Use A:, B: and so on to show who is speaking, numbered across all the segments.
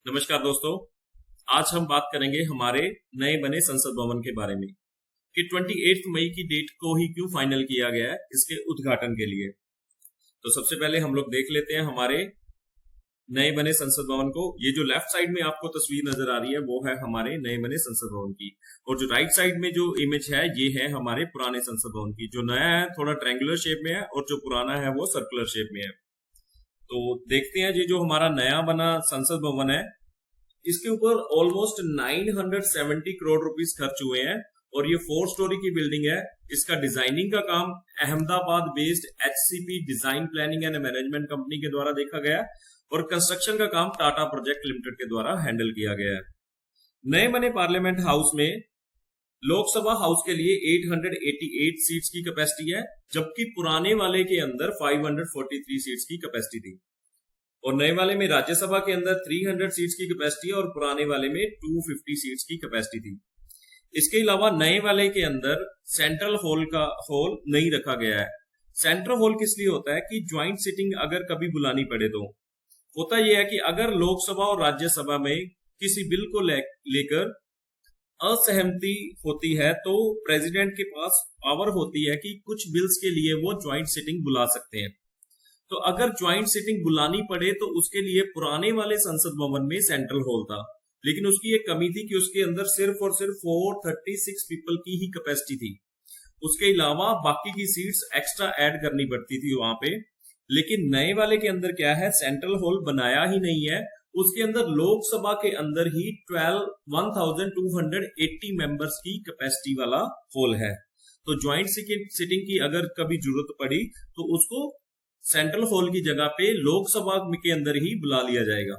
A: नमस्कार दोस्तों। आज हम बात करेंगे हमारे नए बने संसद भवन के बारे में कि 28 मई की डेट को ही क्यों फाइनल किया गया है इसके उद्घाटन के लिए। तो सबसे पहले हम लोग देख लेते हैं हमारे नए बने संसद भवन को। ये जो लेफ्ट साइड में आपको तस्वीर नजर आ रही है वो है हमारे नए बने संसद भवन की, और जो राइट साइड में जो इमेज है ये है हमारे पुराने संसद भवन की। जो नया है थोड़ा ट्रायंगुलर शेप में है और जो पुराना है वो सर्कुलर शेप में है। तो देखते हैं ये जो हमारा नया बना संसद भवन है इसके ऊपर ऑलमोस्ट 970 करोड़ रुपीस खर्च हुए हैं और ये 4 स्टोरी की बिल्डिंग है। इसका डिजाइनिंग का काम Ahmedabad based HCP design planning and management company के द्वारा देखा गया और कंस्ट्रक्शन का काम टाटा प्रोजेक्ट लिमिटेड के द्वारा हैंडल किया गया है। नए बने पार्लियामेंट हाउस में लोकसभा हाउस के लिए 888 सीट्स की कैपेसिटी है, जबकि पुराने वाले के अंदर 543 सीट्स की कैपेसिटी थी। और नए वाले में राज्यसभा के अंदर 300 सीट्स की कैपेसिटी है और पुराने वाले में 250 सीट्स की कैपेसिटी थी। इसके अलावा नए वाले के अंदर सेंट्रल हॉल का हॉल नहीं रखा गया है। सेंट्रल हॉल किस लिए होता है कि ज्वाइंट सिटिंग अगर कभी बुलानी पड़े तो होता यह है कि अगर लोकसभा और राज्यसभा में किसी बिल को लेकर असहमति होती है तो प्रेसिडेंट के पास पावर होती है कि कुछ बिल्स के लिए वो ज्वाइंट सिटिंग बुला सकते हैं। तो अगर ज्वाइंट सिटिंग बुलानी पड़े तो उसके लिए पुराने वाले संसद भवन में सेंट्रल हॉल था, लेकिन उसकी एक कमी थी कि उसके अंदर सिर्फ और सिर्फ 436 पीपल की ही कैपेसिटी थी। उसके अलावा बाकी की सीट्स एक्स्ट्रा ऐड करनी पड़ती थी वहां पे। लेकिन नए वाले के अंदर क्या है, सेंट्रल हॉल बनाया ही नहीं है। उसके अंदर लोकसभा के अंदर ही 1280 मेंबर्स की कैपेसिटी वाला हॉल है। तो ज्वाइंट सिटिंग की अगर कभी जरूरत पड़ी तो उसको सेंट्रल हॉल की जगह पे लोकसभा के अंदर ही बुला लिया जाएगा।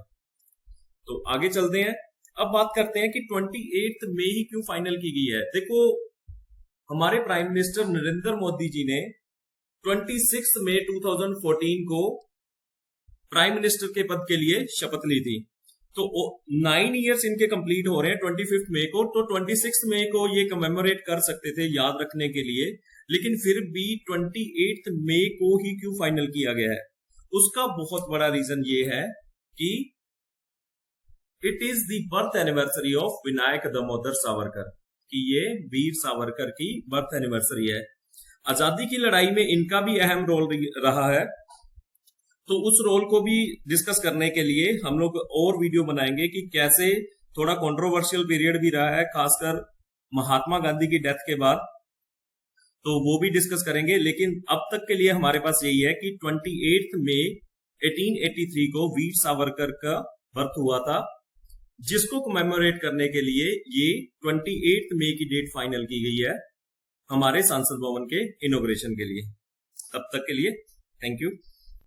A: तो आगे चलते हैं। अब बात करते हैं कि 28 मई ही क्यों फाइनल की गई है। देखो, हमारे प्राइम मिनिस्टर नरेंद्र मोदी जी ने 26 मई 2014 को प्राइम मिनिस्टर के पद के लिए शपथ ली थी। तो 9 इयर्स इनके कंप्लीट हो रहे हैं 25 मई को। तो 26 मई को ये कमेमोरेट कर सकते थे याद रखने के लिए, लेकिन फिर भी 28 मई को ही क्यों फाइनल किया गया है, उसका बहुत बड़ा रीजन ये है कि it is the birth anniversary of Vinayak Damodar Savarkar, कि ये वीर सावरकर की बर्थ एनिवर्सरी है। आजादी की लड़ाई में इनका भी अहम रोल रहा है। तो उस रोल को भी डिस्कस करने के लिए हम लोग और वीडियो बनाएंगे कि कैसे थोड़ा कंट्रोवर्शियल पीरियड भी रहा है, खासकर महात्मा गांधी की डेथ के बाद, तो वो भी डिस्कस करेंगे। लेकिन अब तक के लिए हमारे पास यही है कि 28 मई 1883 को वीर सावरकर का बर्थ हुआ था, जिसको कमेमोरेट करने के लिए ये 28 मई की डेट फाइनल की गई है हमारे संसद भवन के इनॉग्रेशन के लिए। तब तक के लिए थैंक यू।